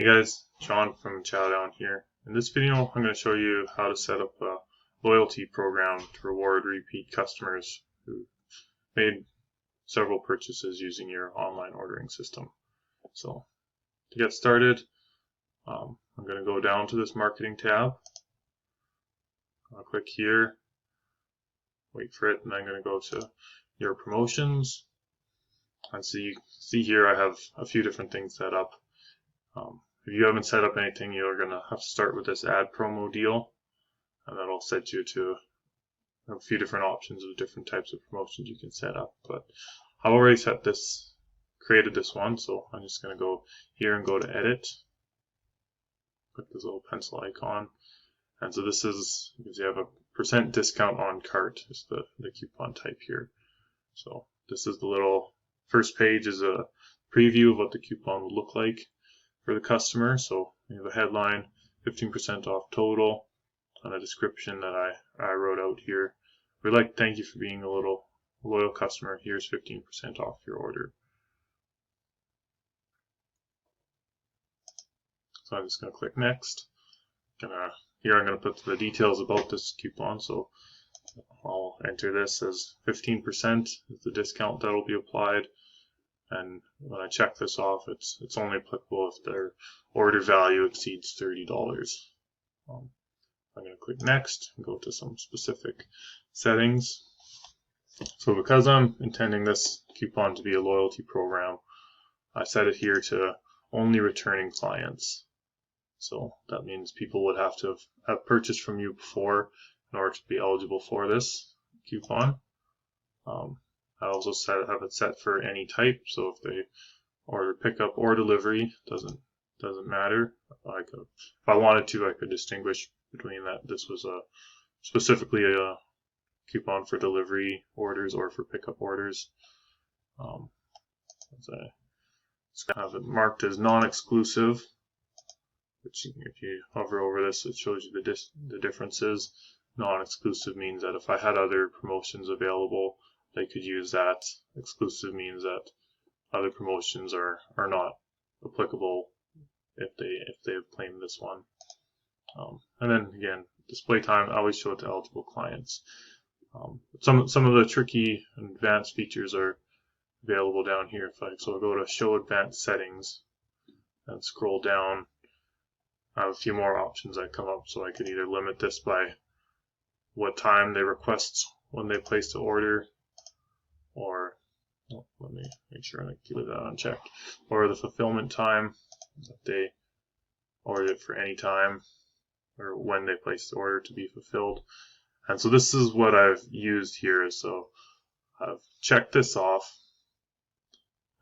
Hey guys, Sean from ChowDown here. In this video, I'm going to show you how to set up a loyalty program to reward repeat customers who made several purchases using your online ordering system. So to get started, I'm going to go down to this marketing tab. I'll click here, wait for it, and I'm going to go to your promotions. And so you see here I have a few different things set up. If you haven't set up anything, you're going to have to start with this add promo deal, and that'll set you to a few different options of different types of promotions you can set up. But I've already created this one, so I'm just going to go here and go to edit, click this little pencil icon, and so this is, because you have a % discount on cart is the coupon type here. So this is the little first page is a preview of what the coupon would look like for the customer. So we have a headline, 15% off total, and a description that I wrote out here. We'd like to thank you for being a loyal customer. Here's 15% off your order. So I'm just going to click next. Here I'm going to put the details about this coupon. So I'll enter this as 15% is the discount that will be applied. And when I check this off, it's only applicable if their order value exceeds $30. I'm going to click next and go to some specific settings. So because I'm intending this coupon to be a loyalty program, I set it here to only returning clients. So that means people would have to have purchased from you before in order to be eligible for this coupon. I also have it set for any type, so if they order pickup or delivery, doesn't matter. If I wanted to, I could distinguish between that. This was specifically a coupon for delivery orders or for pickup orders. It's going to have it marked as non-exclusive, which if you hover over this, it shows you the differences. Non-exclusive means that if I had other promotions available, they could use that. Exclusive means that other promotions are not applicable if they have claimed this one. And then again, display time, I always show it to eligible clients. Some of the tricky and advanced features are available down here. So I'll go to show advanced settings and scroll down. I have a few more options that come up, so I could either limit this by what time they request when they place the order, or let me make sure I keep that unchecked, or the fulfillment time, if they order it for any time or when they place the order to be fulfilled. And so this is what I've used here. So I've checked this off,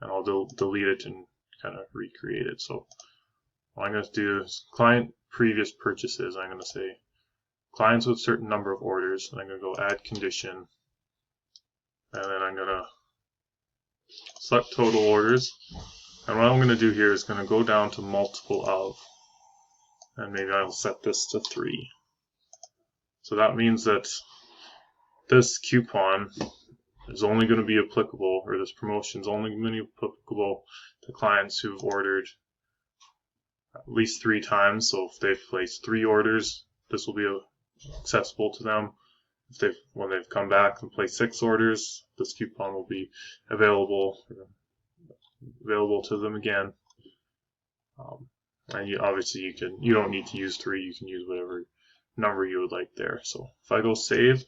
and I'll delete it and kind of recreate it. So what I'm going to do is client previous purchases. I'm going to say clients with certain number of orders, and I'm going to go add condition, and then I'm going to select total orders. And what I'm going to do here is going to go down to multiple of, and maybe I'll set this to 3. So that means that this coupon is only going to be applicable, or this promotion is only going to be applicable to clients who've ordered at least 3 times. So if they've placed 3 orders, this will be accessible to them. When they've come back and placed 6 orders, this coupon will be available to them again. And obviously you don't need to use 3. You can use whatever number you would like there. So if I go save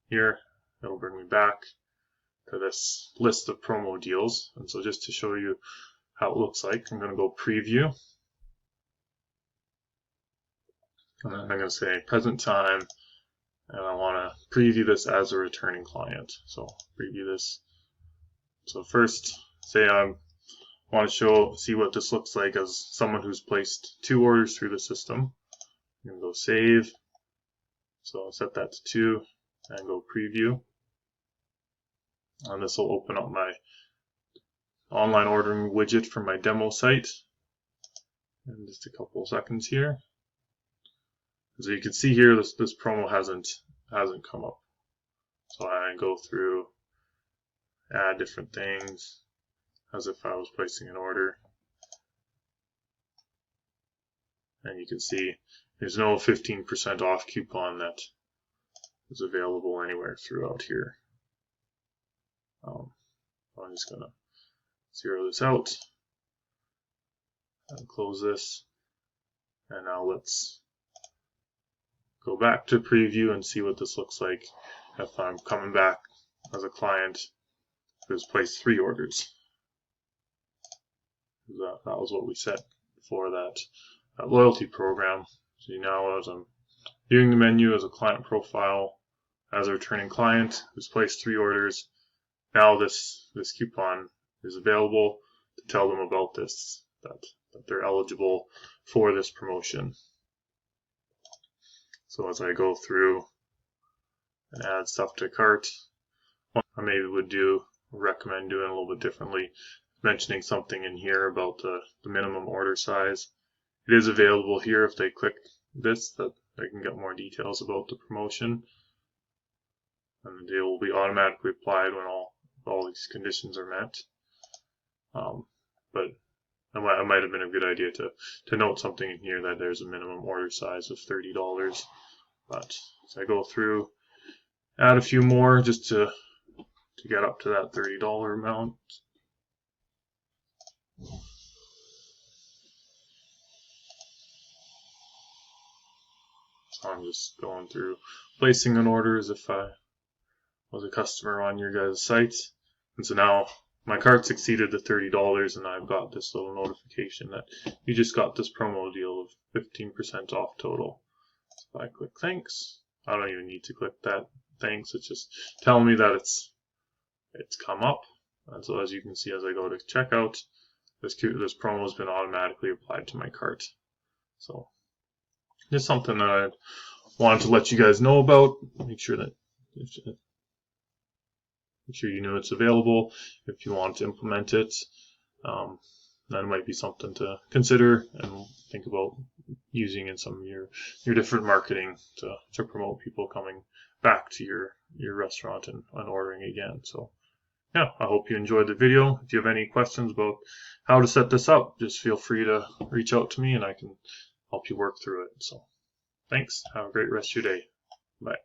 here, it'll bring me back to this list of promo deals. And so just to show you how it looks like, I'm going to go preview. And then I'm going to say present time, and I want to preview this as a returning client. So preview this. So first, say I want to see what this looks like as someone who's placed 2 orders through the system. I'm going to go save. So I'll set that to 2 and go preview. And this will open up my online ordering widget from my demo site in just a couple of seconds here. So you can see here, this promo hasn't come up. So I go through, add different things as if I was placing an order. And you can see there's no 15% off coupon that is available anywhere throughout here. I'm just going to zero this out and close this. And now let's go back to preview and see what this looks like if I'm coming back as a client who's placed 3 orders. That was what we set for that loyalty program. So now as I'm viewing the menu as a client profile, as a returning client who's placed 3 orders, now this coupon is available to tell them about this, that they're eligible for this promotion. So as I go through and add stuff to cart, I maybe would recommend doing a little bit differently, mentioning something in here about the minimum order size. It is available here if they click this, that they can get more details about the promotion, and the deal will be automatically applied when all these conditions are met. But it might have been a good idea to note something in here that there's a minimum order size of $30. But as I go through, add a few more just to get up to that $30 amount. So I'm just going through placing an order as if I was a customer on your guys' site. And so now my cart's exceeded the $30 and I've got this little notification that you just got this promo deal of 15% off total. So if I click thanks, I don't even need to click that thanks, it's just telling me that it's come up. And so as you can see, as I go to checkout, this promo has been automatically applied to my cart. So just something that I wanted to let you guys know about. Make sure you know it's available if you want to implement it. That might be something to consider and think about using in some of your different marketing to promote people coming back to your restaurant and ordering again. So yeah, I hope you enjoyed the video. If you have any questions about how to set this up, just feel free to reach out to me and I can help you work through it. So thanks. Have a great rest of your day. Bye.